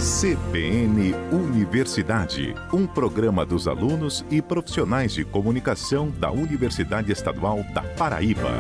CBN Universidade, um programa dos alunos e profissionais de comunicação da Universidade Estadual da Paraíba.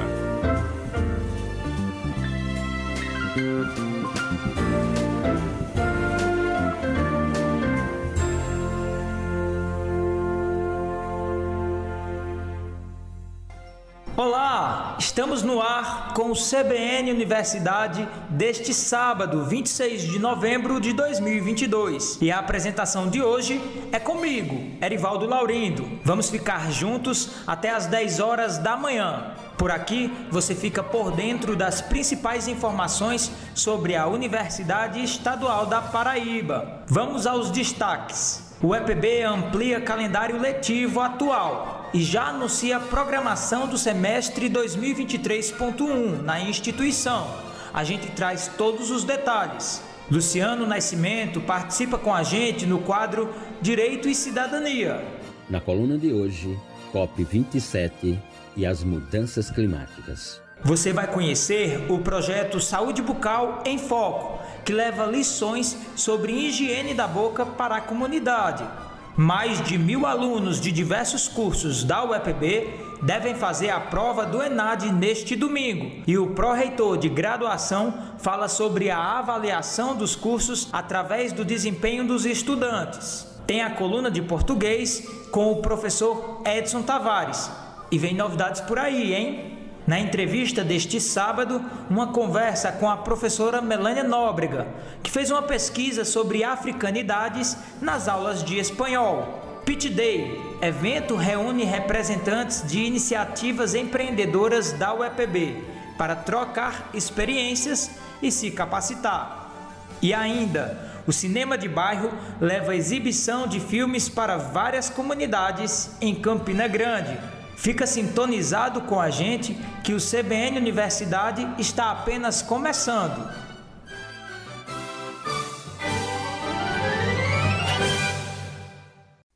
Olá, estamos no ar com o CBN Universidade deste sábado, 26 de novembro de 2022. E a apresentação de hoje é comigo, Erivaldo Laurindo. Vamos ficar juntos até às 10 horas da manhã. Por aqui, você fica por dentro das principais informações sobre a Universidade Estadual da Paraíba. Vamos aos destaques. O EPB amplia calendário letivo atual e já anuncia a programação do semestre 2023.1 na instituição. A gente traz todos os detalhes. Luciano Nascimento participa com a gente no quadro Direito e Cidadania. Na coluna de hoje, COP27 e as mudanças climáticas. Você vai conhecer o projeto Saúde Bucal em Foco, que leva lições sobre higiene da boca para a comunidade. Mais de 1.000 alunos de diversos cursos da UEPB devem fazer a prova do ENAD neste domingo. E o pró-reitor de graduação fala sobre a avaliação dos cursos através do desempenho dos estudantes. Tem a coluna de português com o professor Edson Tavares. E vem novidades por aí, hein? Na entrevista deste sábado, uma conversa com a professora Melânia Nóbrega, que fez uma pesquisa sobre africanidades nas aulas de espanhol. Pitch Day, evento reúne representantes de iniciativas empreendedoras da UEPB para trocar experiências e se capacitar. E ainda, o Cinema de Bairro leva exibição de filmes para várias comunidades em Campina Grande. Fica sintonizado com a gente que o CBN Universidade está apenas começando.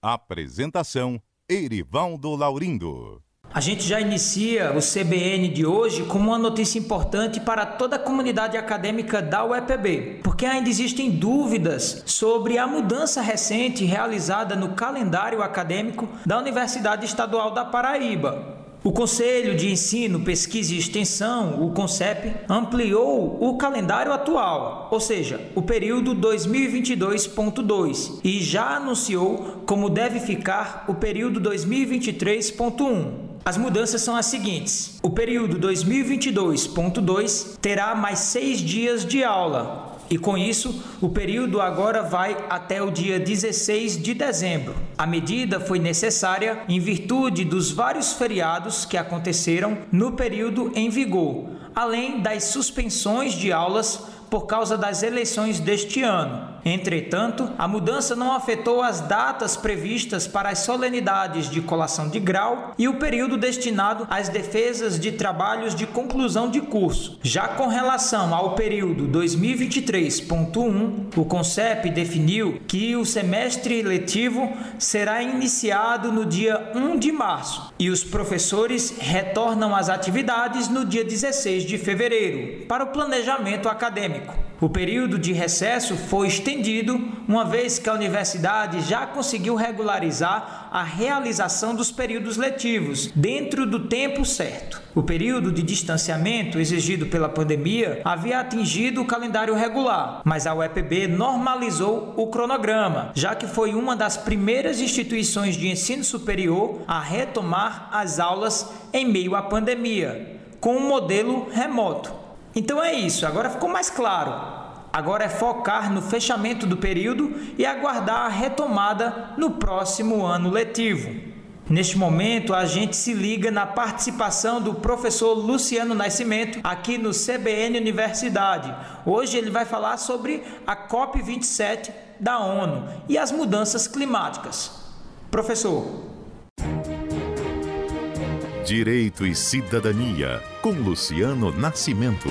Apresentação: Erivaldo Laurindo. A gente já inicia o CBN de hoje com uma notícia importante para toda a comunidade acadêmica da UEPB, porque ainda existem dúvidas sobre a mudança recente realizada no calendário acadêmico da Universidade Estadual da Paraíba. O Conselho de Ensino, Pesquisa e Extensão, o CONCEP, ampliou o calendário atual, ou seja, o período 2022.2, e já anunciou como deve ficar o período 2023.1. As mudanças são as seguintes: o período 2022.2 terá mais 6 dias de aula. E com isso, o período agora vai até o dia 16 de dezembro. A medida foi necessária em virtude dos vários feriados que aconteceram no período em vigor, além das suspensões de aulas por causa das eleições deste ano. Entretanto, a mudança não afetou as datas previstas para as solenidades de colação de grau e o período destinado às defesas de trabalhos de conclusão de curso. Já com relação ao período 2023.1, o CONCEP definiu que o semestre letivo será iniciado no dia 1 de março e os professores retornam às atividades no dia 16 de fevereiro para o planejamento acadêmico. O período de recesso foi estendido, uma vez que a universidade já conseguiu regularizar a realização dos períodos letivos dentro do tempo certo. O período de distanciamento exigido pela pandemia havia atingido o calendário regular, mas a UEPB normalizou o cronograma, já que foi uma das primeiras instituições de ensino superior a retomar as aulas em meio à pandemia, com um modelo remoto. Então é isso, agora ficou mais claro. Agora é focar no fechamento do período e aguardar a retomada no próximo ano letivo. Neste momento, a gente se liga na participação do professor Luciano Nascimento aqui no CBN Universidade. Hoje ele vai falar sobre a COP27 da ONU e as mudanças climáticas. Professor. Direito e Cidadania, com Luciano Nascimento.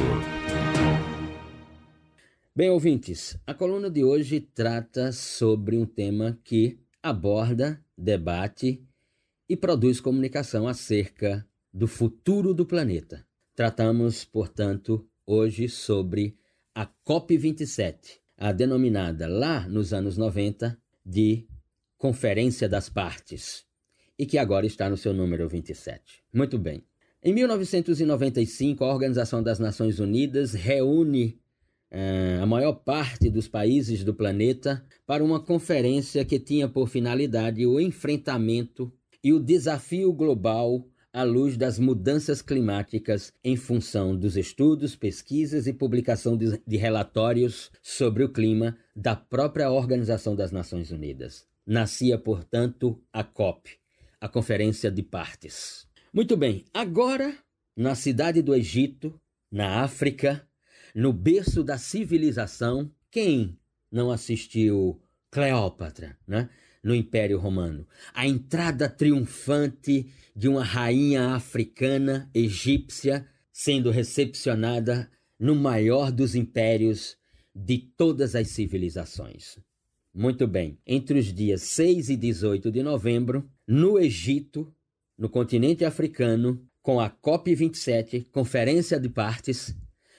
Bem, ouvintes, a coluna de hoje trata sobre um tema que aborda, debate e produz comunicação acerca do futuro do planeta. Tratamos, portanto, hoje sobre a COP27, a denominada lá nos anos 90 de Conferência das Partes, e que agora está no seu número 27. Muito bem. Em 1995, a Organização das Nações Unidas reúne a maior parte dos países do planeta para uma conferência que tinha por finalidade o enfrentamento e o desafio global à luz das mudanças climáticas em função dos estudos, pesquisas e publicação de relatórios sobre o clima da própria Organização das Nações Unidas. Nascia, portanto, a COP, a Conferência de Partes. Muito bem, agora, na cidade do Egito, na África, no berço da civilização, quem não assistiu Cleópatra, né? No Império Romano? A entrada triunfante de uma rainha africana, egípcia, sendo recepcionada no maior dos impérios de todas as civilizações. Muito bem, entre os dias 6 e 18 de novembro, no Egito, no continente africano, com a COP27, Conferência de Partes,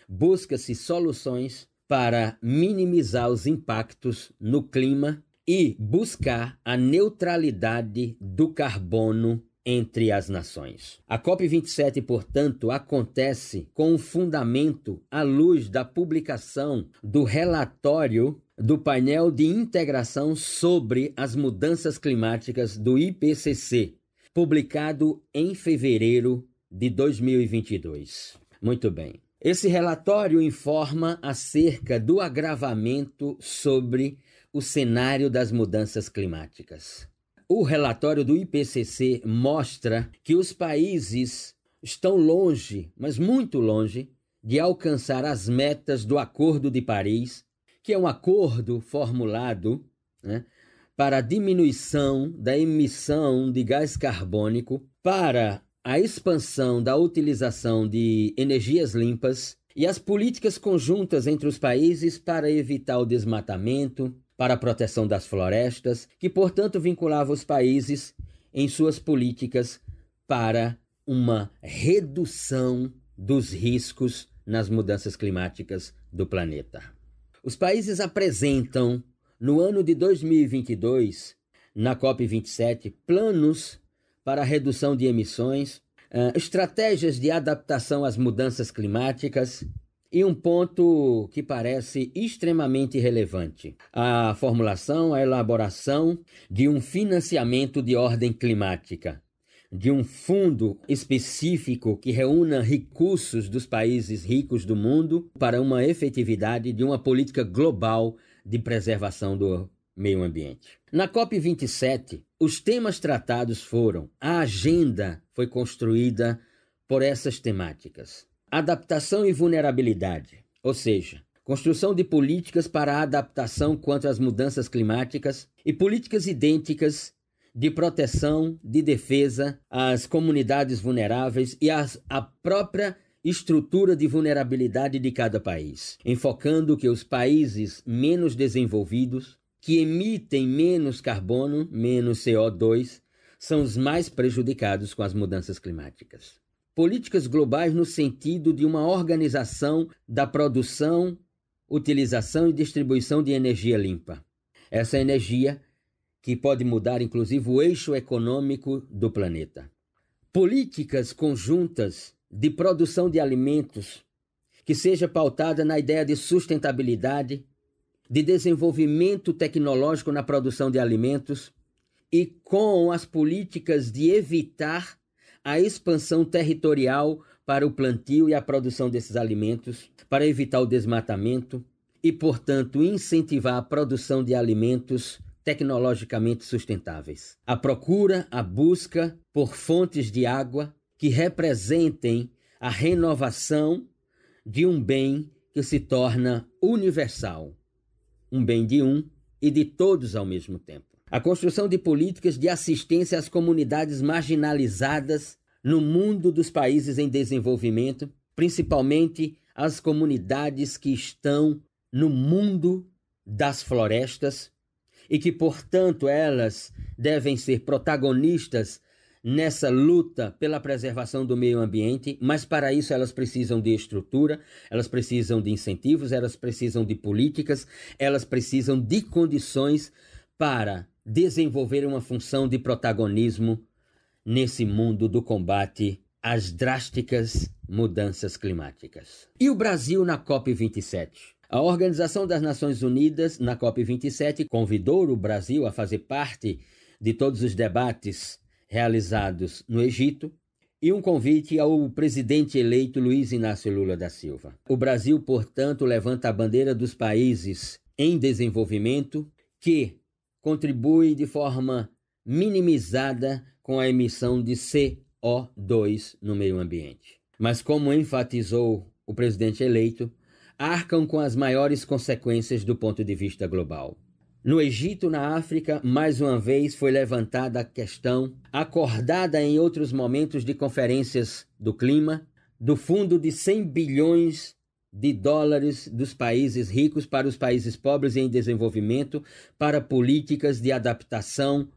busca-se soluções para minimizar os impactos no clima e buscar a neutralidade do carbono entre as nações. A COP27, portanto, acontece com um fundamento à luz da publicação do relatório do painel de integração sobre as mudanças climáticas do IPCC, publicado em fevereiro de 2022. Muito bem. Esse relatório informa acerca do agravamento sobre o cenário das mudanças climáticas. O relatório do IPCC mostra que os países estão longe, mas muito longe, de alcançar as metas do Acordo de Paris, que é um acordo formulado, né, para a diminuição da emissão de gás carbônico, para a expansão da utilização de energias limpas e as políticas conjuntas entre os países para evitar o desmatamento, para a proteção das florestas, que, portanto, vinculava os países em suas políticas para uma redução dos riscos nas mudanças climáticas do planeta. Os países apresentam, no ano de 2022, na COP27, planos para a redução de emissões, estratégias de adaptação às mudanças climáticas e um ponto que parece extremamente relevante: a formulação, a elaboração de um financiamento de ordem climática, de um fundo específico que reúna recursos dos países ricos do mundo para uma efetividade de uma política global de preservação do meio ambiente. Na COP27, os temas tratados foram: a agenda foi construída por essas temáticas. Adaptação e vulnerabilidade, ou seja, construção de políticas para a adaptação quanto às mudanças climáticas e políticas idênticas de proteção, de defesa às comunidades vulneráveis e a própria estrutura de vulnerabilidade de cada país, enfocando que os países menos desenvolvidos, que emitem menos carbono, menos CO2, são os mais prejudicados com as mudanças climáticas. Políticas globais no sentido de uma organização da produção, utilização e distribuição de energia limpa. Essa energia que pode mudar, inclusive, o eixo econômico do planeta. Políticas conjuntas de produção de alimentos que seja pautada na ideia de sustentabilidade, de desenvolvimento tecnológico na produção de alimentos e com as políticas de evitar a expansão territorial para o plantio e a produção desses alimentos, para evitar o desmatamento e, portanto, incentivar a produção de alimentos tecnologicamente sustentáveis. A procura, a busca por fontes de água que representem a renovação de um bem que se torna universal, um bem de um e de todos ao mesmo tempo. A construção de políticas de assistência às comunidades marginalizadas no mundo dos países em desenvolvimento, principalmente as comunidades que estão no mundo das florestas e que, portanto, elas devem ser protagonistas nessa luta pela preservação do meio ambiente, mas para isso elas precisam de estrutura, elas precisam de incentivos, elas precisam de políticas, elas precisam de condições para desenvolver uma função de protagonismo nesse mundo do combate às drásticas mudanças climáticas. E o Brasil na COP27? A Organização das Nações Unidas, na COP27, convidou o Brasil a fazer parte de todos os debates realizados no Egito e um convite ao presidente eleito Luiz Inácio Lula da Silva. O Brasil, portanto, levanta a bandeira dos países em desenvolvimento que contribui de forma minimizada com a emissão de CO2 no meio ambiente. Mas, como enfatizou o presidente eleito, arcam com as maiores consequências do ponto de vista global. No Egito, na África, mais uma vez foi levantada a questão, acordada em outros momentos de conferências do clima, do fundo de 100 bilhões de dólares dos países ricos para os países pobres em desenvolvimento, para políticas de adaptação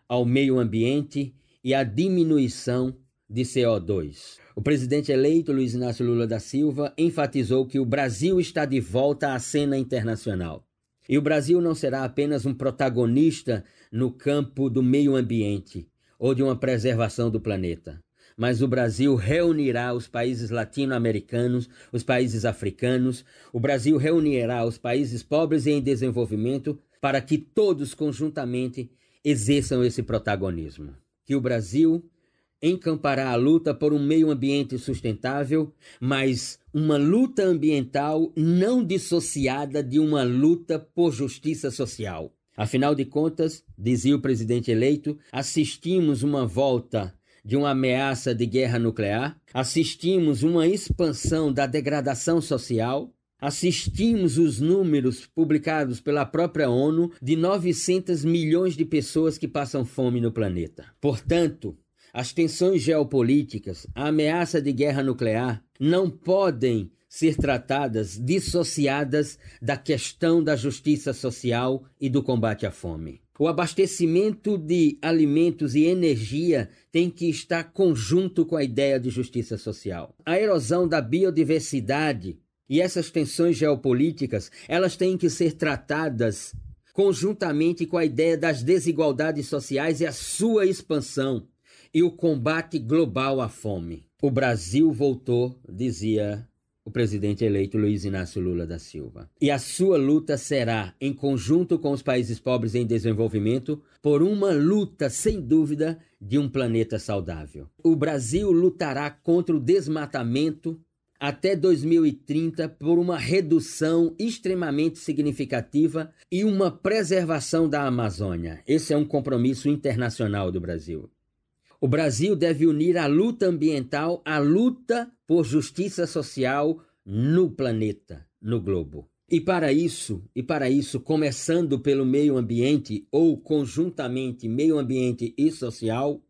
ao meio ambiente e a diminuição de CO2. O presidente eleito, Luiz Inácio Lula da Silva, enfatizou que o Brasil está de volta à cena internacional. E o Brasil não será apenas um protagonista no campo do meio ambiente ou de uma preservação do planeta, mas o Brasil reunirá os países latino-americanos, os países africanos, o Brasil reunirá os países pobres e em desenvolvimento para que todos conjuntamente exerçam esse protagonismo. Que o Brasil encampará a luta por um meio ambiente sustentável, mas uma luta ambiental não dissociada de uma luta por justiça social. Afinal de contas, dizia o presidente eleito, assistimos uma volta de uma ameaça de guerra nuclear, assistimos uma expansão da degradação social, assistimos os números publicados pela própria ONU de 900 milhões de pessoas que passam fome no planeta. Portanto, as tensões geopolíticas, a ameaça de guerra nuclear não podem ser tratadas dissociadas da questão da justiça social e do combate à fome. O abastecimento de alimentos e energia tem que estar conjunto com a ideia de justiça social. A erosão da biodiversidade e essas tensões geopolíticas, elas têm que ser tratadas conjuntamente com a ideia das desigualdades sociais e a sua expansão e o combate global à fome. O Brasil voltou, dizia o presidente eleito Luiz Inácio Lula da Silva. E a sua luta será, em conjunto com os países pobres em desenvolvimento, por uma luta, sem dúvida, de um planeta saudável. O Brasil lutará contra o desmatamento até 2030 por uma redução extremamente significativa e uma preservação da Amazônia. Esse é um compromisso internacional do Brasil. O Brasil deve unir a luta ambiental à luta por justiça social no planeta, no globo. E para isso, começando pelo meio ambiente ou conjuntamente meio ambiente e social,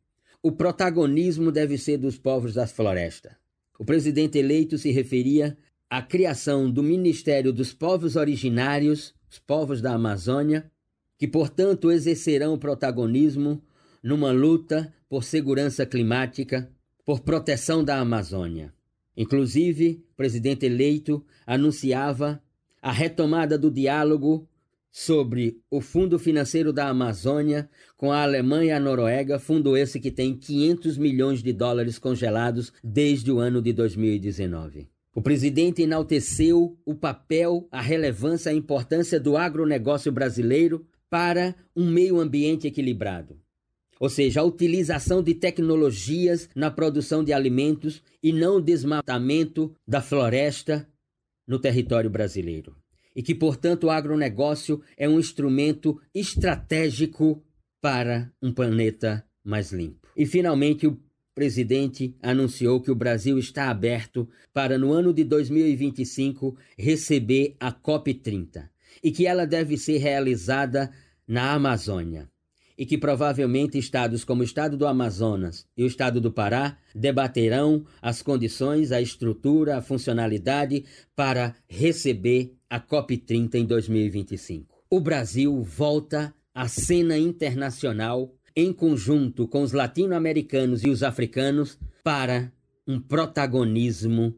o protagonismo deve ser dos povos das florestas. O presidente eleito se referia à criação do Ministério dos Povos Originários, os povos da Amazônia, que, portanto, exercerão protagonismo numa luta por segurança climática, por proteção da Amazônia. Inclusive, o presidente eleito anunciava a retomada do diálogo sobre o Fundo Financeiro da Amazônia com a Alemanha e a Noruega, fundo esse que tem 500 milhões de dólares congelados desde o ano de 2019. O presidente enalteceu o papel, a relevância, a importância do agronegócio brasileiro para um meio ambiente equilibrado. Ou seja, a utilização de tecnologias na produção de alimentos e não o desmatamento da floresta no território brasileiro. E que, portanto, o agronegócio é um instrumento estratégico para um planeta mais limpo. E, finalmente, o presidente anunciou que o Brasil está aberto para, no ano de 2025, receber a COP30 e que ela deve ser realizada na Amazônia. E que provavelmente estados como o estado do Amazonas e o estado do Pará debaterão as condições, a estrutura, a funcionalidade para receber a COP30 em 2025. O Brasil volta à cena internacional em conjunto com os latino-americanos e os africanos para um protagonismo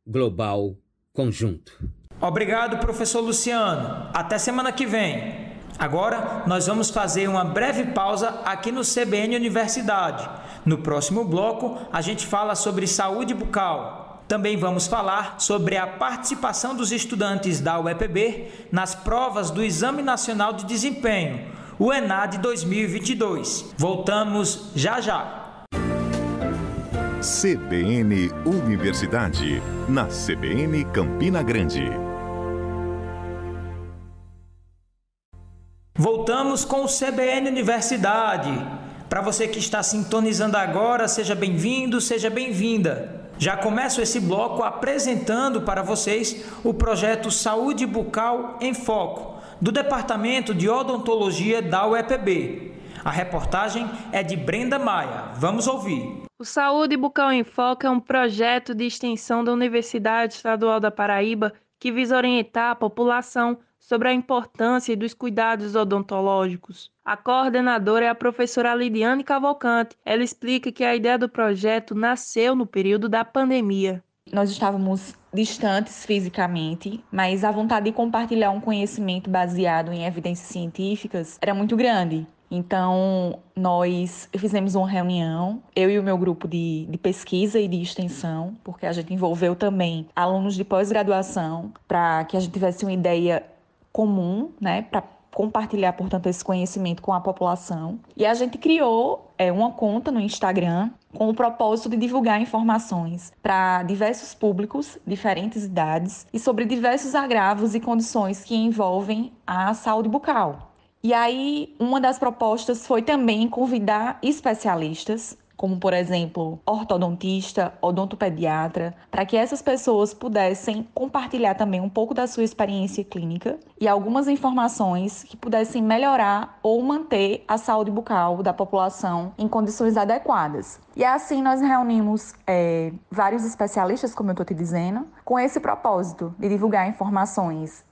global conjunto. Obrigado, professor Luciano. Até semana que vem. Agora, nós vamos fazer uma breve pausa aqui no CBN Universidade. No próximo bloco, a gente fala sobre saúde bucal. Também vamos falar sobre a participação dos estudantes da UEPB nas provas do Exame Nacional de Desempenho, o ENAD 2022. Voltamos já já. CBN Universidade, na CBN Campina Grande. Voltamos com o CBN Universidade. Para você que está sintonizando agora, seja bem-vindo, seja bem-vinda. Já começo esse bloco apresentando para vocês o projeto Saúde Bucal em Foco, do Departamento de Odontologia da UEPB. A reportagem é de Brenda Maia. Vamos ouvir. O Saúde Bucal em Foco é um projeto de extensão da Universidade Estadual da Paraíba que visa orientar a população sobre a importância dos cuidados odontológicos. A coordenadora é a professora Lidiane Cavalcante. Ela explica que a ideia do projeto nasceu no período da pandemia. Nós estávamos distantes fisicamente, mas a vontade de compartilhar um conhecimento baseado em evidências científicas era muito grande. Então, nós fizemos uma reunião, eu e o meu grupo de pesquisa e de extensão, porque a gente envolveu também alunos de pós-graduação, para que a gente tivesse uma ideia comum, né, para compartilhar, portanto, esse conhecimento com a população. E a gente criou uma conta no Instagram com o propósito de divulgar informações para diversos públicos, diferentes idades, e sobre diversos agravos e condições que envolvem a saúde bucal. E aí, uma das propostas foi também convidar especialistas, como, por exemplo, ortodontista, odontopediatra, para que essas pessoas pudessem compartilhar também um pouco da sua experiência clínica e algumas informações que pudessem melhorar ou manter a saúde bucal da população em condições adequadas. E assim nós reunimos vários especialistas, como eu estou te dizendo, com esse propósito de divulgar informações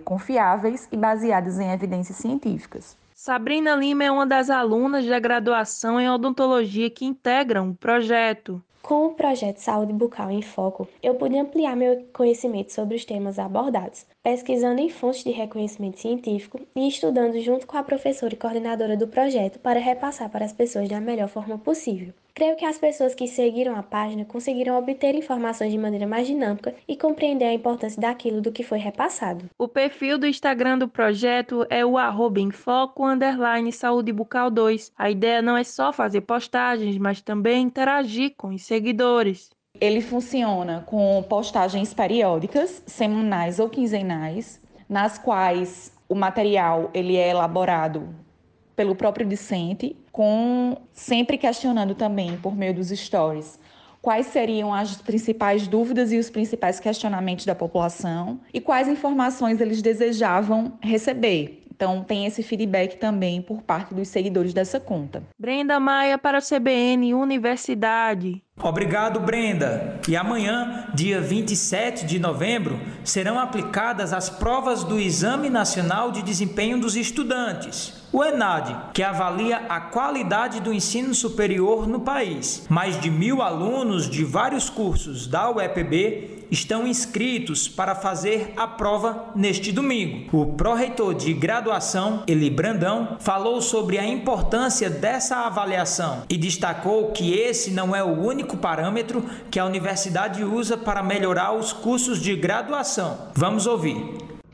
confiáveis e baseadas em evidências científicas. Sabrina Lima é uma das alunas da graduação em odontologia que integram o projeto. Com o projeto Saúde Bucal em Foco, eu pude ampliar meu conhecimento sobre os temas abordados, pesquisando em fontes de reconhecimento científico e estudando junto com a professora e coordenadora do projeto para repassar para as pessoas da melhor forma possível. Creio que as pessoas que seguiram a página conseguiram obter informações de maneira mais dinâmica e compreender a importância daquilo do que foi repassado. O perfil do Instagram do projeto é o @enfoco_saúdebucal2. A ideia não é só fazer postagens, mas também interagir com os seguidores. Ele funciona com postagens periódicas, semanais ou quinzenais, nas quais o material ele é elaborado pelo próprio discente, sempre questionando também por meio dos stories quais seriam as principais dúvidas e os principais questionamentos da população e quais informações eles desejavam receber. Então, tem esse feedback também por parte dos seguidores dessa conta. Brenda Maia para o CBN Universidade. Obrigado, Brenda. E amanhã, dia 27 de novembro, serão aplicadas as provas do Exame Nacional de Desempenho dos Estudantes, o ENAD, que avalia a qualidade do ensino superior no país. Mais de 1.000 alunos de vários cursos da UEPB estão inscritos para fazer a prova neste domingo. O pró-reitor de graduação, Eli Brandão, falou sobre a importância dessa avaliação e destacou que esse não é o único parâmetro que a universidade usa para melhorar os cursos de graduação. Vamos ouvir.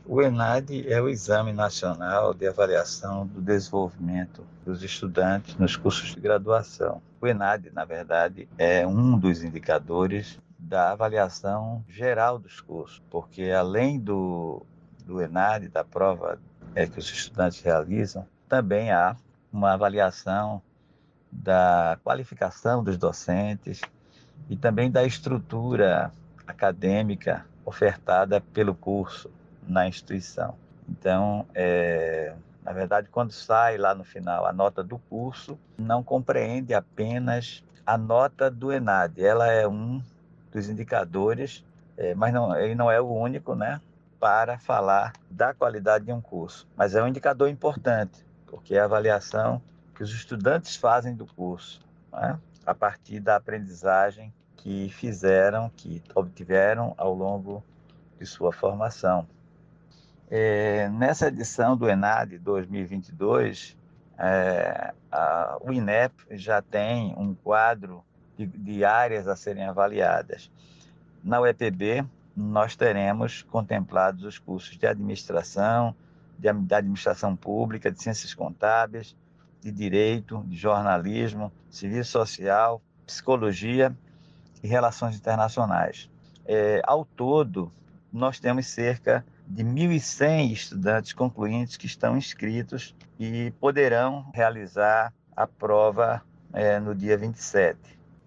O ENAD é o Exame Nacional de Avaliação do Desenvolvimento dos Estudantes nos cursos de graduação. O ENAD, na verdade, é um dos indicadores da avaliação geral dos cursos, porque além do ENAD, da prova que os estudantes realizam, também há uma avaliação da qualificação dos docentes e também da estrutura acadêmica ofertada pelo curso na instituição. Então, na verdade, quando sai lá no final a nota do curso, não compreende apenas a nota do ENAD. Ela é um dos indicadores, mas ele não é o único, né, para falar da qualidade de um curso. Mas é um indicador importante, porque é a avaliação que os estudantes fazem do curso, né? A partir da aprendizagem que fizeram, que obtiveram ao longo de sua formação. Nessa edição do ENAD 2022, o INEP já tem um quadro de áreas a serem avaliadas. Na UEPB, nós teremos contemplados os cursos de administração, de administração pública, de ciências contábeis, de direito, de jornalismo, serviço social, psicologia e relações internacionais. Ao todo, nós temos cerca de 1.100 estudantes concluintes que estão inscritos e poderão realizar a prova no dia 27.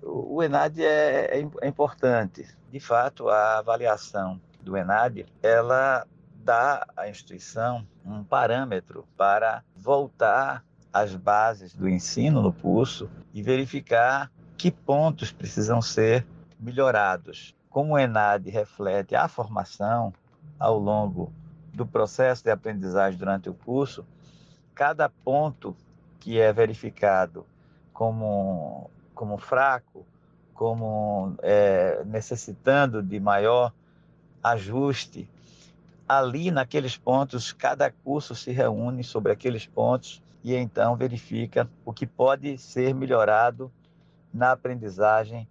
O ENAD é importante. De fato, a avaliação do ENAD, ela dá à instituição um parâmetro para voltar às bases do ensino no curso e verificar que pontos precisam ser melhorados. Como o ENAD reflete a formação ao longo do processo de aprendizagem durante o curso, cada ponto que é verificado como fraco, como necessitando de maior ajuste, ali naqueles pontos, cada curso se reúne sobre aqueles pontos e então verifica o que pode ser melhorado na aprendizagem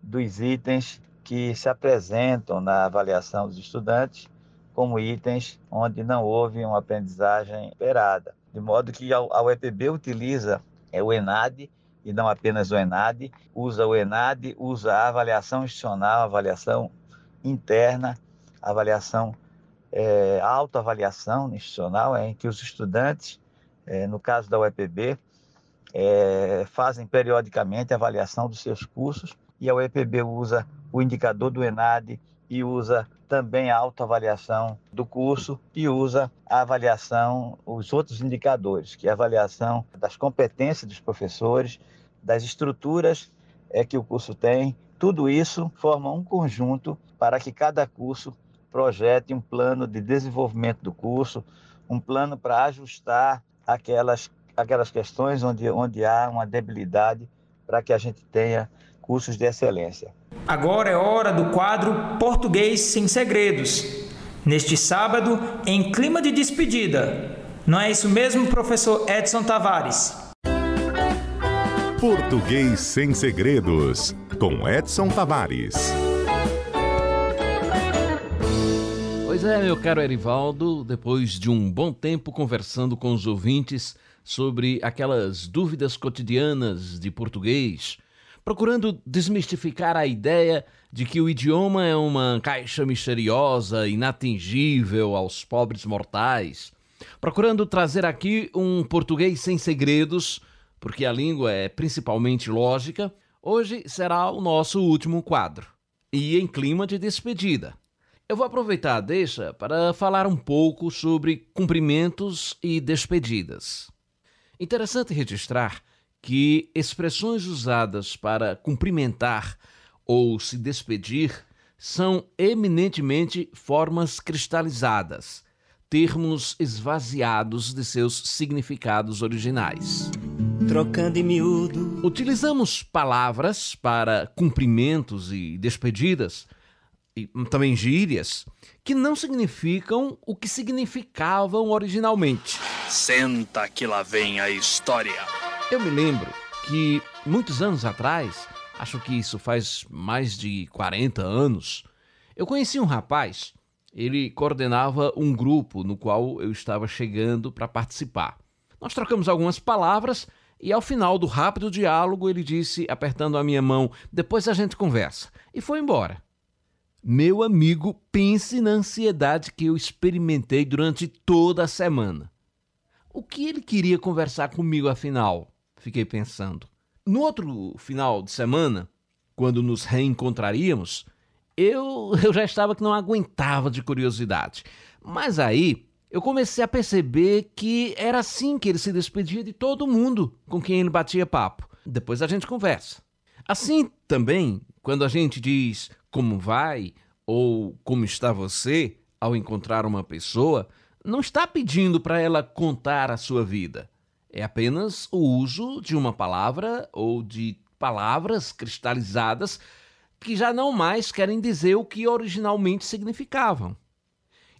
dos itens que se apresentam na avaliação dos estudantes como itens onde não houve uma aprendizagem esperada. De modo que a UEPB utiliza o ENAD, e não apenas o ENAD, usa o ENAD, usa a avaliação institucional, a avaliação interna, a avaliação, a autoavaliação institucional, em que os estudantes, no caso da UEPB, fazem periodicamente a avaliação dos seus cursos, e a UEPB usa o indicador do ENAD e usa também a autoavaliação do curso e usa a avaliação, os outros indicadores, que é a avaliação das competências dos professores, das estruturas que o curso tem. Tudo isso forma um conjunto para que cada curso projete um plano de desenvolvimento do curso, um plano para ajustar aquelas questões onde há uma debilidade para que a gente tenha cursos de excelência. Agora é hora do quadro Português Sem Segredos. Neste sábado, em clima de despedida. Não é isso mesmo, professor Edson Tavares? Português Sem Segredos, com Edson Tavares. Pois é, meu caro Erivaldo, depois de um bom tempo conversando com os ouvintes sobre aquelas dúvidas cotidianas de português, procurando desmistificar a ideia de que o idioma é uma caixa misteriosa, inatingível aos pobres mortais, procurando trazer aqui um português sem segredos, porque a língua é principalmente lógica, hoje será o nosso último quadro. E em clima de despedida. Eu vou aproveitar a deixa para falar um pouco sobre cumprimentos e despedidas. Interessante registrar que expressões usadas para cumprimentar ou se despedir são eminentemente formas cristalizadas, termos esvaziados de seus significados originais. Trocando em miúdo. Utilizamos palavras para cumprimentos e despedidas, e também gírias, que não significam o que significavam originalmente. Senta que lá vem a história. Eu me lembro que muitos anos atrás, acho que isso faz mais de 40 anos, eu conheci um rapaz, ele coordenava um grupo no qual eu estava chegando para participar. Nós trocamos algumas palavras e ao final do rápido diálogo ele disse, apertando a minha mão, depois a gente conversa, e foi embora. Meu amigo, pense na ansiedade que eu experimentei durante toda a semana. O que ele queria conversar comigo afinal? Fiquei pensando. No outro final de semana, quando nos reencontraríamos, eu já estava que não aguentava de curiosidade. Mas aí eu comecei a perceber que era assim que ele se despedia de todo mundo com quem ele batia papo. Depois a gente conversa. Assim também, quando a gente diz como vai ou como está você ao encontrar uma pessoa, não está pedindo para ela contar a sua vida. É apenas o uso de uma palavra ou de palavras cristalizadas que já não mais querem dizer o que originalmente significavam.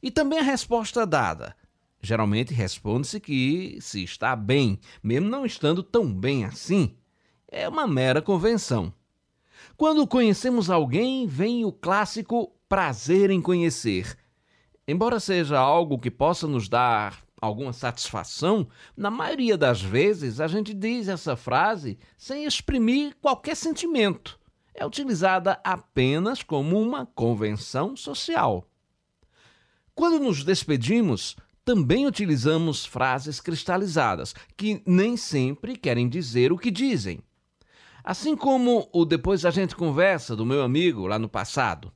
E também a resposta dada. Geralmente responde-se que se está bem, mesmo não estando tão bem assim. É uma mera convenção. Quando conhecemos alguém, vem o clássico prazer em conhecer. Embora seja algo que possa nos dar alguma satisfação, na maioria das vezes a gente diz essa frase sem exprimir qualquer sentimento. É utilizada apenas como uma convenção social. Quando nos despedimos, também utilizamos frases cristalizadas, que nem sempre querem dizer o que dizem. Assim como o depois a gente conversa do meu amigo lá no passado.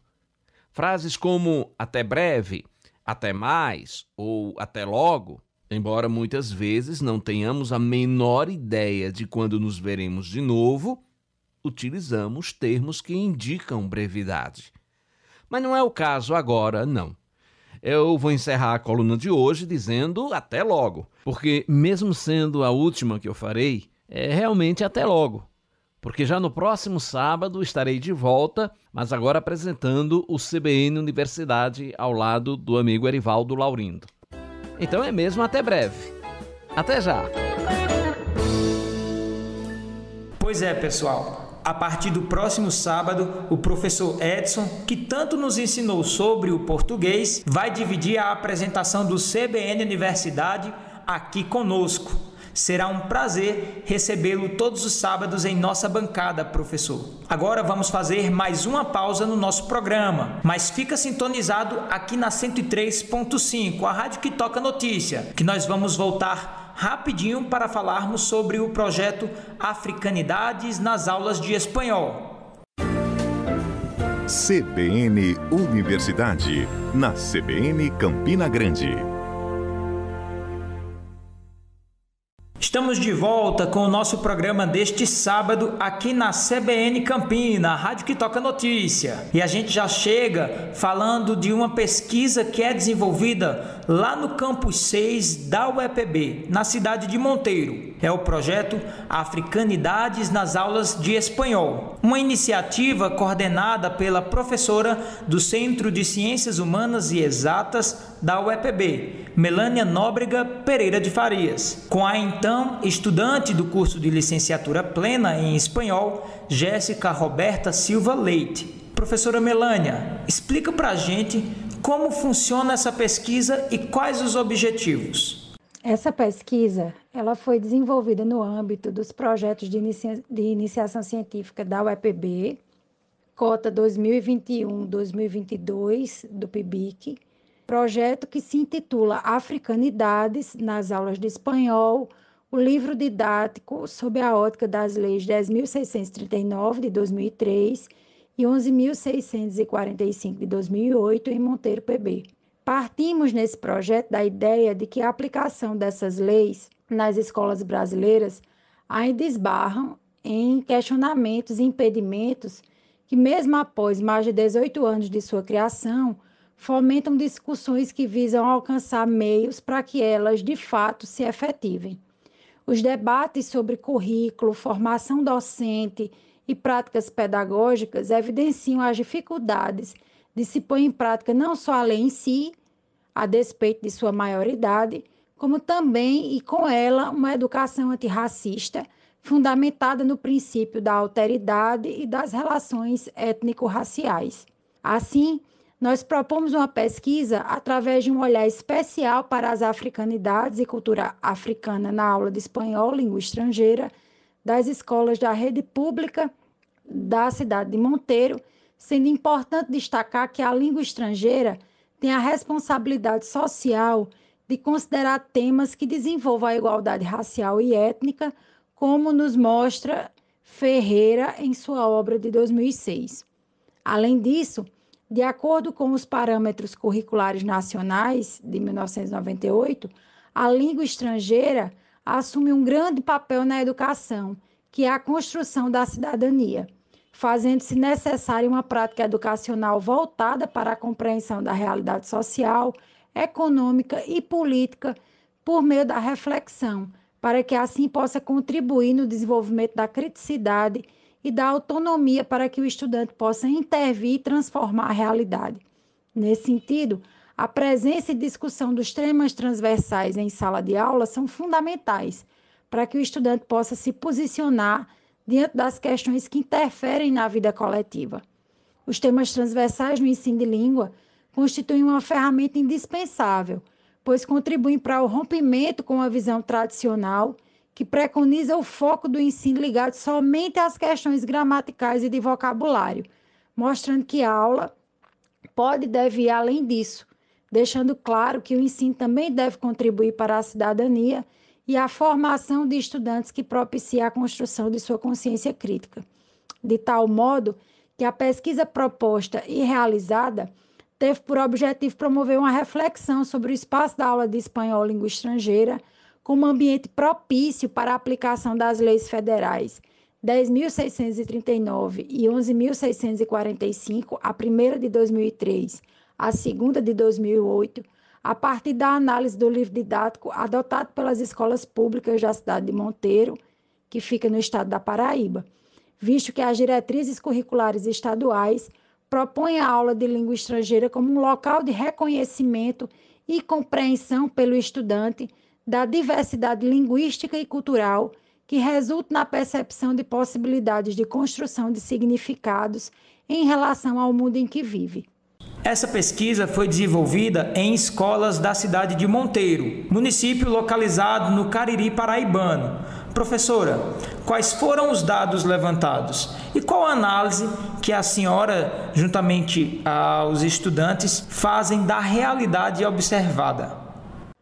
Frases como até breve, até mais ou até logo, embora muitas vezes não tenhamos a menor ideia de quando nos veremos de novo, utilizamos termos que indicam brevidade. Mas não é o caso agora, não. Eu vou encerrar a coluna de hoje dizendo até logo, porque mesmo sendo a última que eu farei, é realmente até logo. Porque já no próximo sábado estarei de volta, mas agora apresentando o CBN Universidade ao lado do amigo Erivaldo Laurindo. Então é mesmo até breve. Até já! Pois é, pessoal. A partir do próximo sábado, o professor Edson, que tanto nos ensinou sobre o português, vai dividir a apresentação do CBN Universidade aqui conosco. Será um prazer recebê-lo todos os sábados em nossa bancada, professor. Agora vamos fazer mais uma pausa no nosso programa, mas fica sintonizado aqui na 103.5, a rádio que toca notícia, que nós vamos voltar rapidinho para falarmos sobre o projeto Africanidades nas aulas de espanhol. CBN Universidade, na CBN Campina Grande. Estamos de volta com o nosso programa deste sábado aqui na CBN Campina, a rádio que toca notícia. E a gente já chega falando de uma pesquisa que é desenvolvida lá no campus 6 da UEPB, na cidade de Monteiro. É o projeto Africanidades nas aulas de espanhol, uma iniciativa coordenada pela professora do Centro de Ciências Humanas e Exatas da UEPB, Melânia Nóbrega Pereira de Farias, com a então estudante do curso de licenciatura plena em espanhol, Jéssica Roberta Silva Leite. Professora Melânia, explica pra gente como funciona essa pesquisa e quais os objetivos. Essa pesquisa ela foi desenvolvida no âmbito dos projetos de iniciação científica da UEPB, cota 2021-2022 do PIBIC, projeto que se intitula Africanidades nas aulas de espanhol, o livro didático sob a ótica das leis 10.639 de 2003 e 11.645 de 2008 em Monteiro PB. Partimos nesse projeto da ideia de que a aplicação dessas leis nas escolas brasileiras ainda esbarram em questionamentos e impedimentos que, mesmo após mais de 18 anos de sua criação, fomentam discussões que visam alcançar meios para que elas, de fato, se efetivem. Os debates sobre currículo, formação docente e práticas pedagógicas evidenciam as dificuldades de se pôr em prática não só a lei em si, a despeito de sua maioridade, como também e com ela uma educação antirracista, fundamentada no princípio da alteridade e das relações étnico-raciais. Assim, nós propomos uma pesquisa através de um olhar especial para as africanidades e cultura africana na aula de espanhol, língua estrangeira, das escolas da rede pública da cidade de Monteiro, sendo importante destacar que a língua estrangeira tem a responsabilidade social de considerar temas que desenvolvam a igualdade racial e étnica, como nos mostra Ferreira em sua obra de 2006. Além disso, de acordo com os parâmetros curriculares nacionais de 1998, a língua estrangeira assume um grande papel na educação, que é a construção da cidadania, fazendo-se necessária uma prática educacional voltada para a compreensão da realidade social, econômica e política por meio da reflexão, para que assim possa contribuir no desenvolvimento da criticidade e da autonomia para que o estudante possa intervir e transformar a realidade. Nesse sentido, a presença e discussão dos temas transversais em sala de aula são fundamentais para que o estudante possa se posicionar diante das questões que interferem na vida coletiva. Os temas transversais no ensino de língua constituem uma ferramenta indispensável, pois contribuem para o rompimento com a visão tradicional que preconiza o foco do ensino ligado somente às questões gramaticais e de vocabulário, mostrando que a aula pode e deve ir além disso, deixando claro que o ensino também deve contribuir para a cidadania e a formação de estudantes que propicia a construção de sua consciência crítica. De tal modo que a pesquisa proposta e realizada teve por objetivo promover uma reflexão sobre o espaço da aula de espanhol língua estrangeira como ambiente propício para a aplicação das leis federais 10.639 e 11.645, a primeira de 2003, a segunda de 2008, a partir da análise do livro didático adotado pelas escolas públicas da cidade de Monteiro, que fica no estado da Paraíba, visto que as diretrizes curriculares estaduais propõem a aula de língua estrangeira como um local de reconhecimento e compreensão pelo estudante da diversidade linguística e cultural que resulta na percepção de possibilidades de construção de significados em relação ao mundo em que vive. Essa pesquisa foi desenvolvida em escolas da cidade de Monteiro, município localizado no Cariri paraibano. Professora, quais foram os dados levantados e qual a análise que a senhora, juntamente aos estudantes, fazem da realidade observada?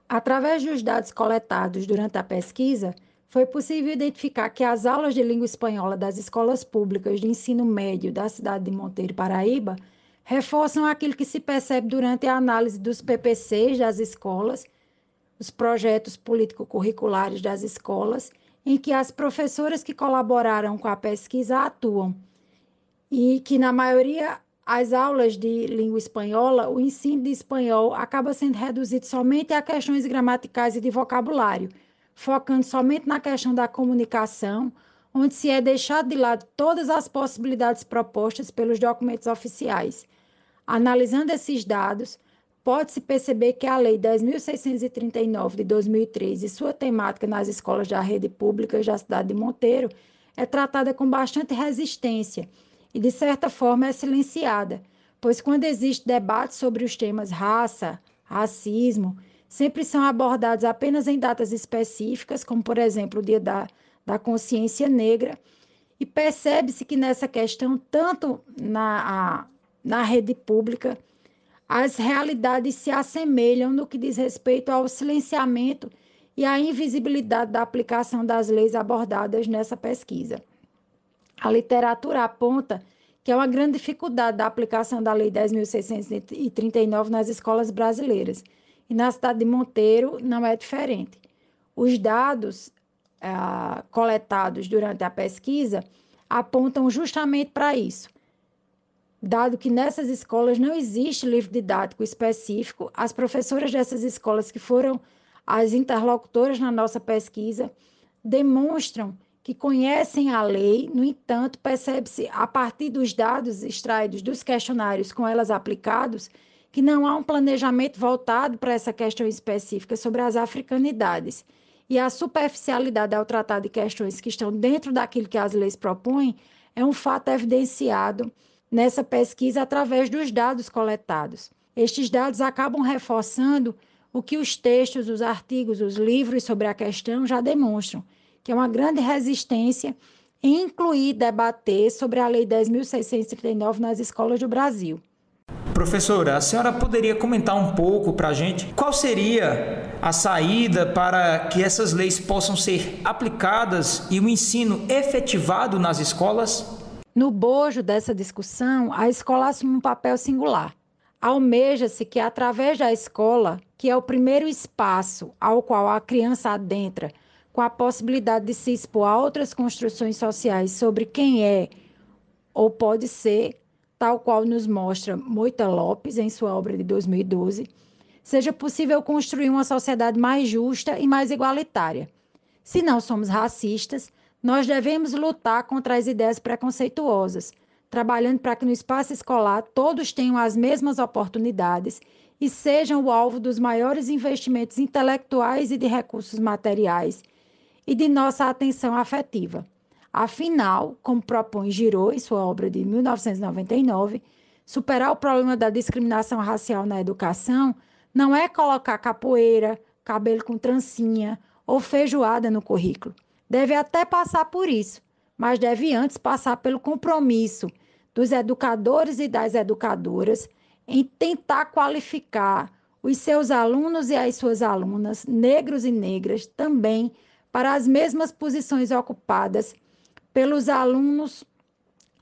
Através dos dados coletados durante a pesquisa, foi possível identificar que as aulas de língua espanhola das escolas públicas de ensino médio da cidade de Monteiro, Paraíba, reforçam aquilo que se percebe durante a análise dos PPCs das escolas, os projetos político-curriculares das escolas, em que as professoras que colaboraram com a pesquisa atuam, e que, na maioria, as aulas de língua espanhola, o ensino de espanhol acaba sendo reduzido somente a questões gramaticais e de vocabulário, focando somente na questão da comunicação, onde se é deixado de lado todas as possibilidades propostas pelos documentos oficiais. Analisando esses dados, pode-se perceber que a Lei 10.639 de 2003 e sua temática nas escolas da rede pública da cidade de Monteiro é tratada com bastante resistência e, de certa forma, é silenciada, pois quando existe debate sobre os temas raça, racismo, sempre são abordados apenas em datas específicas, como, por exemplo, o Dia da Consciência Negra, e percebe-se que nessa questão, tanto na rede pública, as realidades se assemelham no que diz respeito ao silenciamento e à invisibilidade da aplicação das leis abordadas nessa pesquisa. A literatura aponta que é uma grande dificuldade da aplicação da Lei 10.639 nas escolas brasileiras, e na cidade de Monteiro não é diferente. Os dados coletados durante a pesquisa apontam justamente para isso. Dado que nessas escolas não existe livro didático específico, as professoras dessas escolas, que foram as interlocutoras na nossa pesquisa, demonstram que conhecem a lei. No entanto, percebe-se, a partir dos dados extraídos dos questionários com elas aplicados, que não há um planejamento voltado para essa questão específica sobre as africanidades. E a superficialidade ao tratar de questões que estão dentro daquilo que as leis propõem é um fato evidenciado nessa pesquisa através dos dados coletados. Estes dados acabam reforçando o que os textos, os artigos, os livros sobre a questão já demonstram, que é uma grande resistência em incluir e debater sobre a Lei 10.639 nas escolas do Brasil. Professora, a senhora poderia comentar um pouco para a gente qual seria a saída para que essas leis possam ser aplicadas e o ensino efetivado nas escolas? No bojo dessa discussão, a escola assume um papel singular. Almeja-se que, através da escola, que é o primeiro espaço ao qual a criança adentra, com a possibilidade de se expor a outras construções sociais sobre quem é ou pode ser, tal qual nos mostra Moita Lopes em sua obra de 2012, seja possível construir uma sociedade mais justa e mais igualitária. Se não somos racistas, nós devemos lutar contra as ideias preconceituosas, trabalhando para que no espaço escolar todos tenham as mesmas oportunidades e sejam o alvo dos maiores investimentos intelectuais e de recursos materiais e de nossa atenção afetiva. Afinal, como propõe Giraud em sua obra de 1999, superar o problema da discriminação racial na educação não é colocar capoeira, cabelo com trancinha ou feijoada no currículo. Deve até passar por isso, mas deve antes passar pelo compromisso dos educadores e das educadoras em tentar qualificar os seus alunos e as suas alunas, negros e negras, também para as mesmas posições ocupadas pelos alunos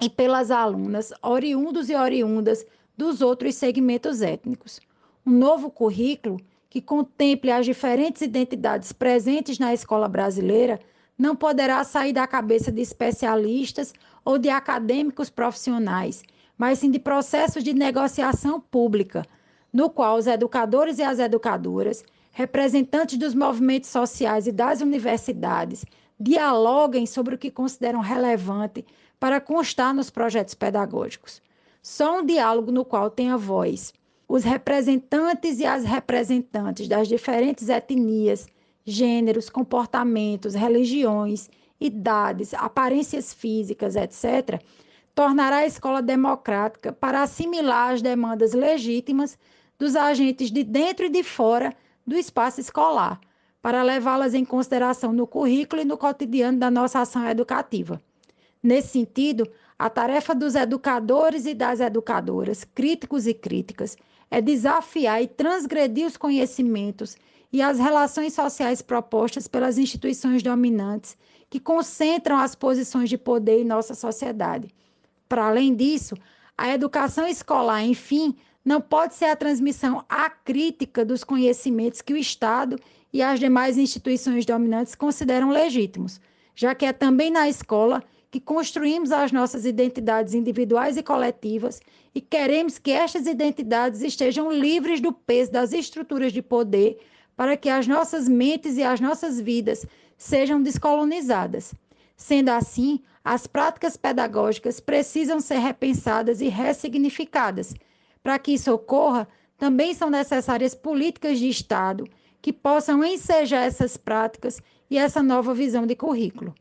e pelas alunas, oriundos e oriundas dos outros segmentos étnicos. Um novo currículo que contemple as diferentes identidades presentes na escola brasileira não poderá sair da cabeça de especialistas ou de acadêmicos profissionais, mas sim de processos de negociação pública, no qual os educadores e as educadoras, representantes dos movimentos sociais e das universidades, dialoguem sobre o que consideram relevante para constar nos projetos pedagógicos. Só um diálogo no qual tenha voz os representantes e as representantes das diferentes etnias, gêneros, comportamentos, religiões, idades, aparências físicas, etc., tornará a escola democrática para assimilar as demandas legítimas dos agentes de dentro e de fora do espaço escolar, para levá-las em consideração no currículo e no cotidiano da nossa ação educativa. Nesse sentido, a tarefa dos educadores e das educadoras, críticos e críticas, é desafiar e transgredir os conhecimentos e as relações sociais propostas pelas instituições dominantes que concentram as posições de poder em nossa sociedade. Para além disso, a educação escolar, enfim, não pode ser a transmissão acrítica dos conhecimentos que o Estado e as demais instituições dominantes consideram legítimos, já que é também na escola que construímos as nossas identidades individuais e coletivas e queremos que estas identidades estejam livres do peso das estruturas de poder para que as nossas mentes e as nossas vidas sejam descolonizadas. Sendo assim, as práticas pedagógicas precisam ser repensadas e ressignificadas. Para que isso ocorra, também são necessárias políticas de Estado que possam ensejar essas práticas e essa nova visão de currículo.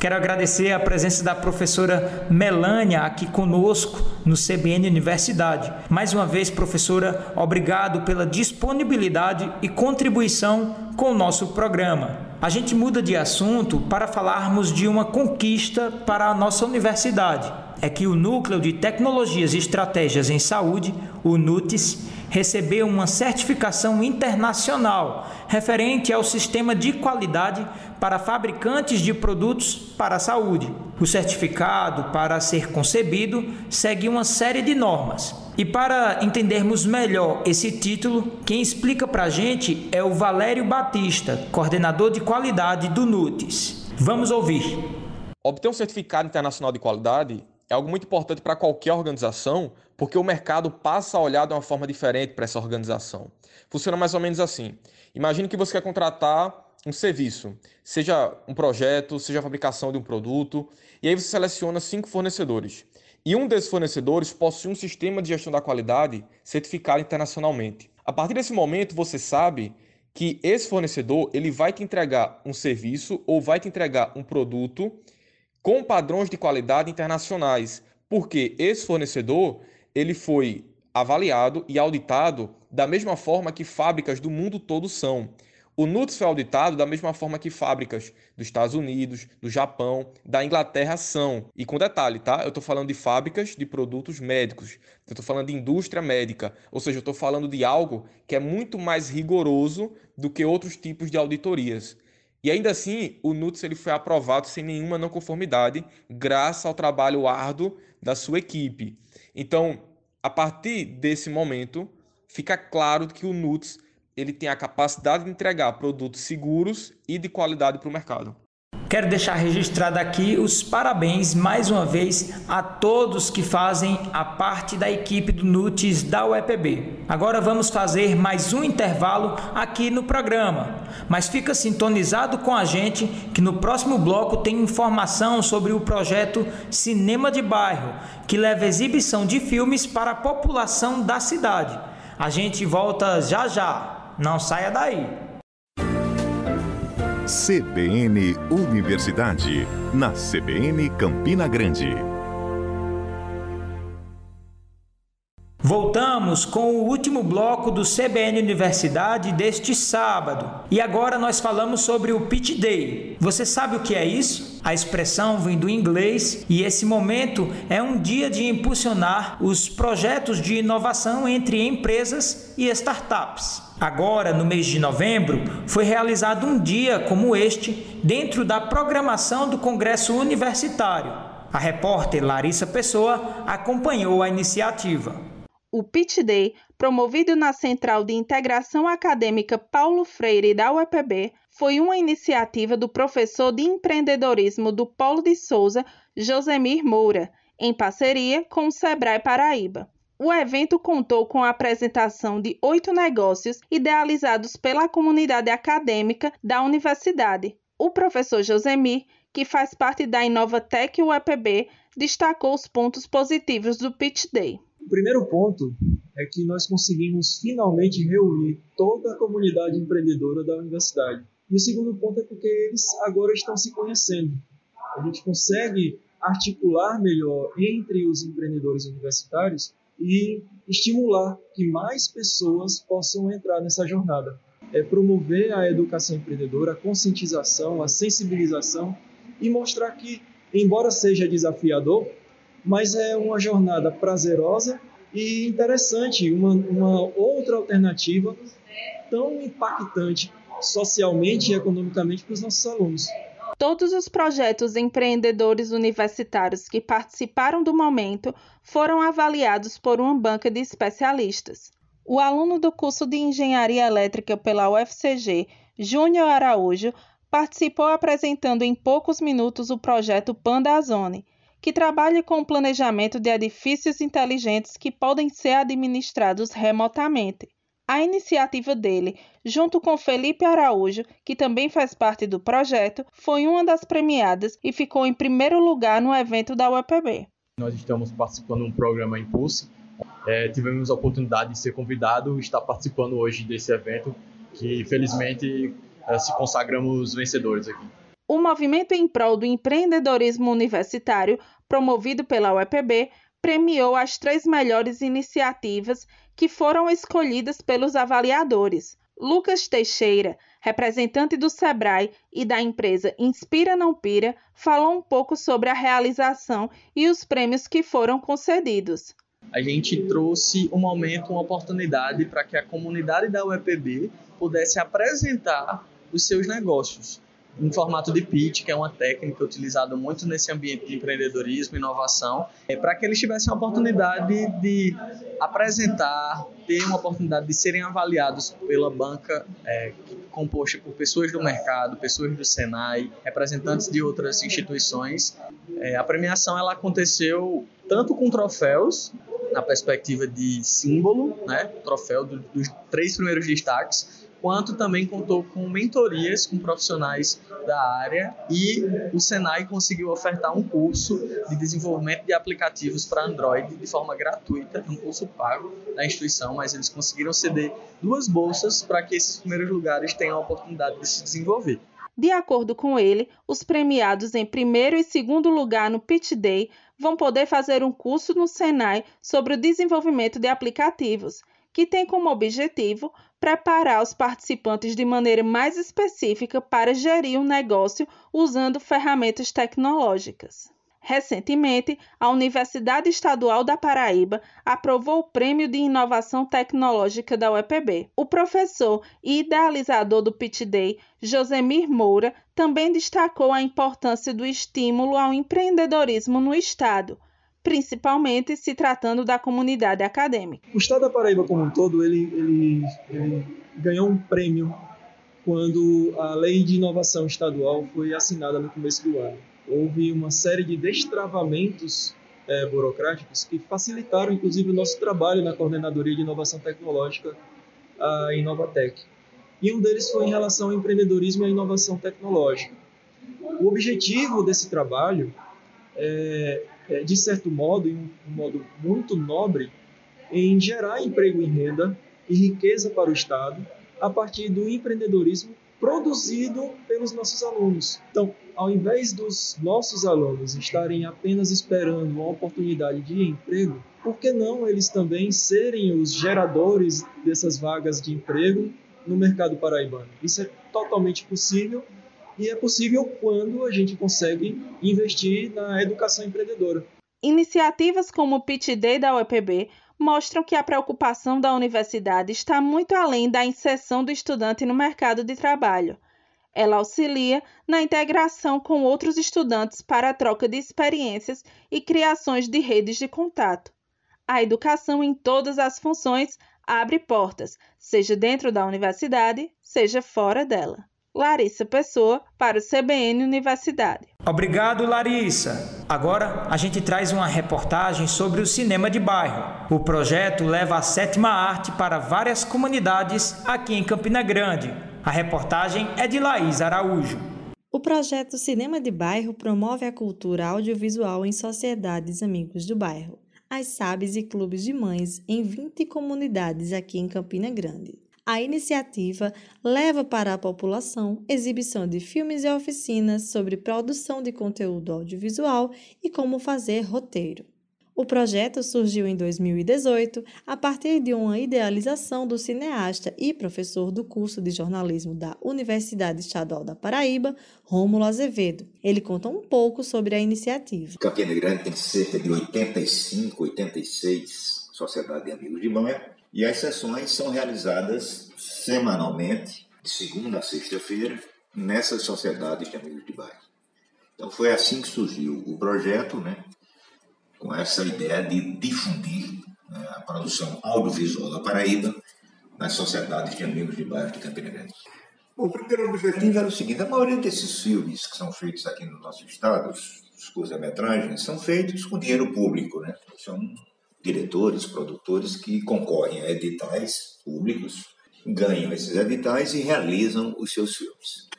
Quero agradecer a presença da professora Melânia aqui conosco no CBN Universidade. Mais uma vez, professora, obrigado pela disponibilidade e contribuição com o nosso programa. A gente muda de assunto para falarmos de uma conquista para a nossa universidade. É que o Núcleo de Tecnologias e Estratégias em Saúde, o NUTES, recebeu uma certificação internacional referente ao sistema de qualidade para fabricantes de produtos para a saúde. O certificado, para ser concebido, segue uma série de normas. E para entendermos melhor esse título, quem explica para a gente é o Valério Batista, coordenador de qualidade do NUTES. Vamos ouvir. Obter um certificado internacional de qualidade é algo muito importante para qualquer organização, porque o mercado passa a olhar de uma forma diferente para essa organização. Funciona mais ou menos assim. Imagine que você quer contratar um serviço, seja um projeto, seja a fabricação de um produto, e aí você seleciona 5 fornecedores. E um desses fornecedores possui um sistema de gestão da qualidade certificado internacionalmente. A partir desse momento, você sabe que esse fornecedor ele vai te entregar um serviço ou vai te entregar um produto com padrões de qualidade internacionais, porque esse fornecedor ele foi avaliado e auditado da mesma forma que fábricas do mundo todo são. O NUTES foi auditado da mesma forma que fábricas dos Estados Unidos, do Japão, da Inglaterra são. E com detalhe, tá? Eu estou falando de fábricas de produtos médicos. Eu estou falando de indústria médica. Ou seja, eu estou falando de algo que é muito mais rigoroso do que outros tipos de auditorias. E ainda assim, o NUTES ele foi aprovado sem nenhuma não conformidade, graças ao trabalho árduo da sua equipe. Então, a partir desse momento, fica claro que o NUTES ele tem a capacidade de entregar produtos seguros e de qualidade para o mercado. Quero deixar registrado aqui os parabéns mais uma vez a todos que fazem a parte da equipe do NUTES da UEPB. Agora vamos fazer mais um intervalo aqui no programa. mas fica sintonizado com a gente que no próximo bloco tem informação sobre o projeto Cinema de Bairro, que leva exibição de filmes para a população da cidade. A gente volta já já, não saia daí. CBN Universidade, na CBN Campina Grande. Voltamos com o último bloco do CBN Universidade deste sábado. E agora nós falamos sobre o Pitch Day. Você sabe o que é isso? A expressão vem do inglês e esse momento é um dia de impulsionar os projetos de inovação entre empresas e startups. Agora, no mês de novembro, foi realizado um dia como este dentro da programação do Congresso Universitário. A repórter Larissa Pessoa acompanhou a iniciativa. O Pitch Day, promovido na Central de Integração Acadêmica Paulo Freire da UEPB, foi uma iniciativa do professor de empreendedorismo do Polo de Souza, Josemir Moura, em parceria com o Sebrae Paraíba. O evento contou com a apresentação de 8 negócios idealizados pela comunidade acadêmica da universidade. O professor Josemir, que faz parte da Inovatec UEPB, destacou os pontos positivos do Pitch Day. O primeiro ponto é que nós conseguimos finalmente reunir toda a comunidade empreendedora da universidade. E o segundo ponto é porque eles agora estão se conhecendo. A gente consegue articular melhor entre os empreendedores universitários e estimular que mais pessoas possam entrar nessa jornada. É promover a educação empreendedora, a conscientização, a sensibilização e mostrar que, embora seja desafiador, mas é uma jornada prazerosa e interessante, uma outra alternativa tão impactante socialmente e economicamente para os nossos alunos. Todos os projetos empreendedores universitários que participaram do momento foram avaliados por uma banca de especialistas. O aluno do curso de Engenharia Elétrica pela UFCG, Júnior Araújo, participou apresentando em poucos minutos o projeto Pandazone, que trabalha com o planejamento de edifícios inteligentes que podem ser administrados remotamente. A iniciativa dele, junto com Felipe Araújo, que também faz parte do projeto, foi uma das premiadas e ficou em primeiro lugar no evento da UEPB. Nós estamos participando de um programa Impulse. Tivemos a oportunidade de ser convidado e estar participando hoje desse evento, que felizmente se consagramos vencedores aqui. O movimento em prol do empreendedorismo universitário, promovido pela UEPB, premiou as 3 melhores iniciativas que foram escolhidas pelos avaliadores. Lucas Teixeira, representante do Sebrae e da empresa Inspira Não Pira, falou um pouco sobre a realização e os prêmios que foram concedidos. A gente trouxe um momento, uma oportunidade para que a comunidade da UEPB pudesse apresentar os seus negócios em formato de pitch, que é uma técnica utilizada muito nesse ambiente de empreendedorismo e inovação, para que eles tivessem a oportunidade de apresentar, ter uma oportunidade de serem avaliados pela banca composta por pessoas do mercado, pessoas do Senai, representantes de outras instituições. A premiação ela aconteceu tanto com troféus, na perspectiva de símbolo, né, troféu dos 3 primeiros destaques, quanto também contou com mentorias com profissionais da área e o Senai conseguiu ofertar um curso de desenvolvimento de aplicativos para Android de forma gratuita, um curso pago da instituição, mas eles conseguiram ceder 2 bolsas para que esses primeiros lugares tenham a oportunidade de se desenvolver. De acordo com ele, os premiados em primeiro e segundo lugar no Pitch Day vão poder fazer um curso no Senai sobre o desenvolvimento de aplicativos, que tem como objetivo preparar os participantes de maneira mais específica para gerir um negócio usando ferramentas tecnológicas. Recentemente, a Universidade Estadual da Paraíba aprovou o Prêmio de Inovação Tecnológica da UEPB. O professor e idealizador do Pitch Day, Josemir Moura, também destacou a importância do estímulo ao empreendedorismo no Estado, principalmente se tratando da comunidade acadêmica. O Estado da Paraíba como um todo, ele ganhou um prêmio quando a Lei de Inovação Estadual foi assinada no começo do ano. Houve uma série de destravamentos burocráticos que facilitaram, inclusive, o nosso trabalho na Coordenadoria de Inovação Tecnológica, a Inovatec. e um deles foi em relação ao empreendedorismo e à inovação tecnológica. O objetivo desse trabalho de certo modo, em um modo muito nobre, em gerar emprego e renda e riqueza para o Estado a partir do empreendedorismo produzido pelos nossos alunos. Então, ao invés dos nossos alunos estarem apenas esperando uma oportunidade de emprego, por que não eles também serem os geradores dessas vagas de emprego no mercado paraibano? Isso é totalmente possível, e é possível quando a gente consegue investir na educação empreendedora. Iniciativas como o Pitch Day da UEPB mostram que a preocupação da universidade está muito além da inserção do estudante no mercado de trabalho. Ela auxilia na integração com outros estudantes para a troca de experiências e criações de redes de contato. A educação em todas as funções abre portas, seja dentro da universidade, seja fora dela. Larissa Pessoa, para o CBN Universidade. Obrigado, Larissa. Agora a gente traz uma reportagem sobre o cinema de bairro. O projeto leva a sétima arte para várias comunidades aqui em Campina Grande. A reportagem é de Laís Araújo. O projeto Cinema de Bairro promove a cultura audiovisual em sociedades amigos do bairro, as SABs e clubes de mães em 20 comunidades aqui em Campina Grande. A iniciativa leva para a população exibição de filmes e oficinas sobre produção de conteúdo audiovisual e como fazer roteiro. O projeto surgiu em 2018 a partir de uma idealização do cineasta e professor do curso de jornalismo da Universidade Estadual da Paraíba, Rômulo Azevedo. Ele conta um pouco sobre a iniciativa. Campina Grande tem cerca de 85, 86 sociedades de amigos de bairro. E as sessões são realizadas semanalmente, de segunda a sexta-feira, nessas sociedades de amigos de bairro. Então foi assim que surgiu o projeto, com essa ideia de difundir a produção audiovisual da Paraíba nas sociedades de amigos de bairro de Campina Grande. Bom, o primeiro objetivo era o seguinte: a maioria desses filmes que são feitos aqui no nosso estado, os curtas-metragens, são feitos com dinheiro público, São diretores, produtores que concorrem a editais públicos, ganham esses editais e realizam os seus filmes.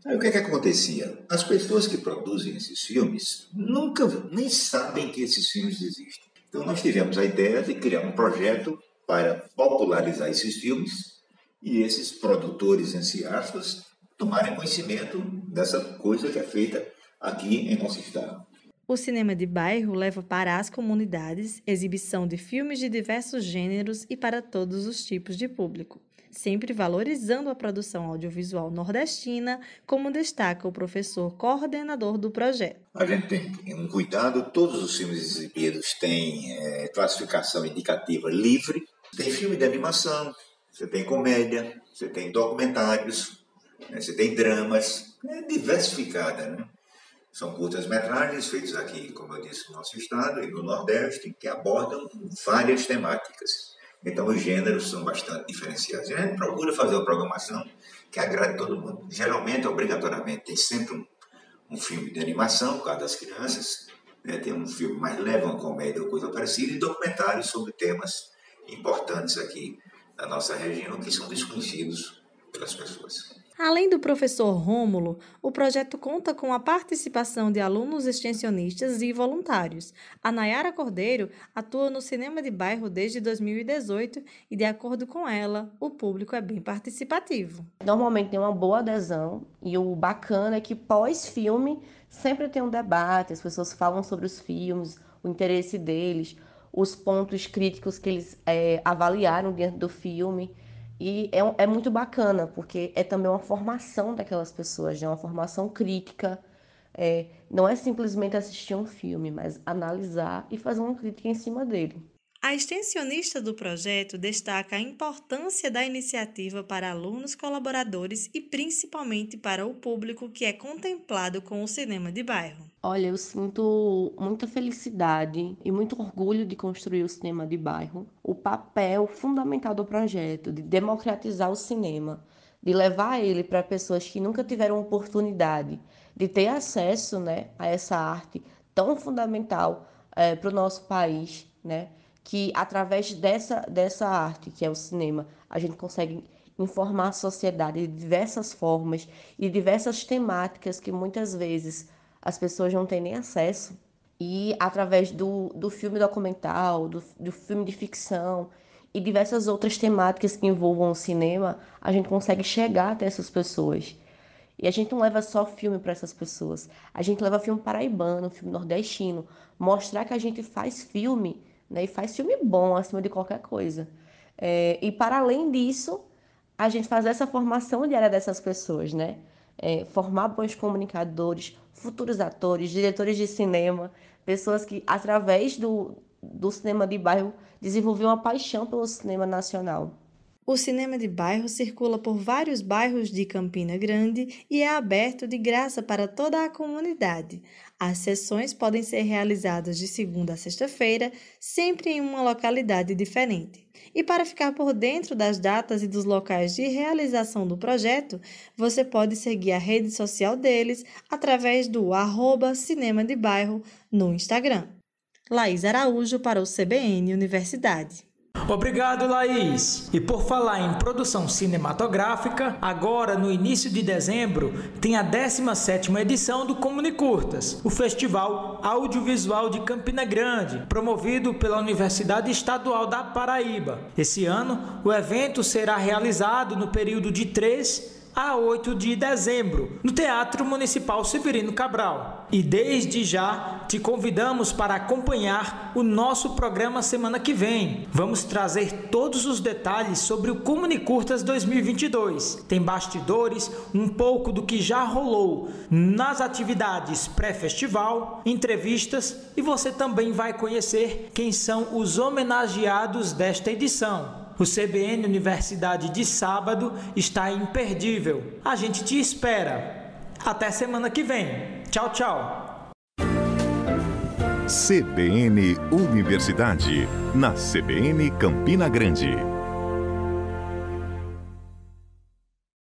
Aí o que acontecia? As pessoas que produzem esses filmes nunca nem sabem que esses filmes existem. Então nós tivemos a ideia de criar um projeto para popularizar esses filmes e esses produtores, entre aspas, tomarem conhecimento dessa coisa que é feita aqui em nosso estado. O Cinema de Bairro leva para as comunidades exibição de filmes de diversos gêneros e para todos os tipos de público, sempre valorizando a produção audiovisual nordestina, como destaca o professor coordenador do projeto. A gente tem um cuidado, todos os filmes exibidos têm classificação indicativa livre, tem filme de animação, você tem comédia, você tem documentários, você tem dramas, é diversificada, São curtas-metragens feitos aqui, como eu disse, no nosso estado e no Nordeste, que abordam várias temáticas. Então, os gêneros são bastante diferenciados. A gente procura fazer uma programação que agrade todo mundo. Geralmente, obrigatoriamente, tem sempre um filme de animação, por causa das crianças, tem um filme mais leve, uma comédia ou coisa parecida, e documentários sobre temas importantes aqui da nossa região, que são desconhecidos pelas pessoas. Além do professor Rômulo, o projeto conta com a participação de alunos extensionistas e voluntários. A Nayara Cordeiro atua no Cinema de Bairro desde 2018 e, de acordo com ela, o público é bem participativo. Normalmente tem uma boa adesão e o bacana é que pós-filme sempre tem um debate, as pessoas falam sobre os filmes, o interesse deles, os pontos críticos que eles avaliaram diante do filme. E é muito bacana, porque é também uma formação daquelas pessoas, uma formação crítica. Não é simplesmente assistir um filme, mas analisar e fazer uma crítica em cima dele. A extensionista do projeto destaca a importância da iniciativa para alunos colaboradores e principalmente para o público que é contemplado com o cinema de bairro. Olha, eu sinto muita felicidade e muito orgulho de construir o cinema de bairro. O papel fundamental do projeto de democratizar o cinema, de levar ele para pessoas que nunca tiveram oportunidade de ter acesso, a essa arte tão fundamental para o nosso país, que através dessa arte, que é o cinema, a gente consegue informar a sociedade de diversas formas e diversas temáticas que muitas vezes as pessoas não têm nem acesso. E através do filme documental, do filme de ficção e diversas outras temáticas que envolvam o cinema, a gente consegue chegar até essas pessoas. E a gente não leva só filme para essas pessoas, a gente leva filme paraibano, filme nordestino, mostrar que a gente faz filme, né, e faz filme bom acima de qualquer coisa. E para além disso, a gente faz essa formação diária dessas pessoas, né? Formar bons comunicadores, futuros atores, diretores de cinema, pessoas que, através do cinema de bairro, desenvolveram uma paixão pelo cinema nacional. O cinema de bairro circula por vários bairros de Campina Grande e é aberto de graça para toda a comunidade. As sessões podem ser realizadas de segunda a sexta-feira, sempre em uma localidade diferente. E para ficar por dentro das datas e dos locais de realização do projeto, você pode seguir a rede social deles através do @cinema de bairro no Instagram. Laís Araújo para o CBN Universidade. Obrigado, Laís. E por falar em produção cinematográfica, agora no início de dezembro tem a 17ª edição do Comunicurtas, o Festival Audiovisual de Campina Grande, promovido pela Universidade Estadual da Paraíba. Esse ano, o evento será realizado no período de 3 a 8 de dezembro, no Teatro Municipal Severino Cabral. E desde já te convidamos para acompanhar o nosso programa semana que vem. Vamos trazer todos os detalhes sobre o Comunicurtas 2022. Tem bastidores, um pouco do que já rolou nas atividades pré-festival, entrevistas, e você também vai conhecer quem são os homenageados desta edição. O CBN Universidade de sábado está imperdível. A gente te espera. Até semana que vem. Tchau, tchau. CBN Universidade, na CBN Campina Grande.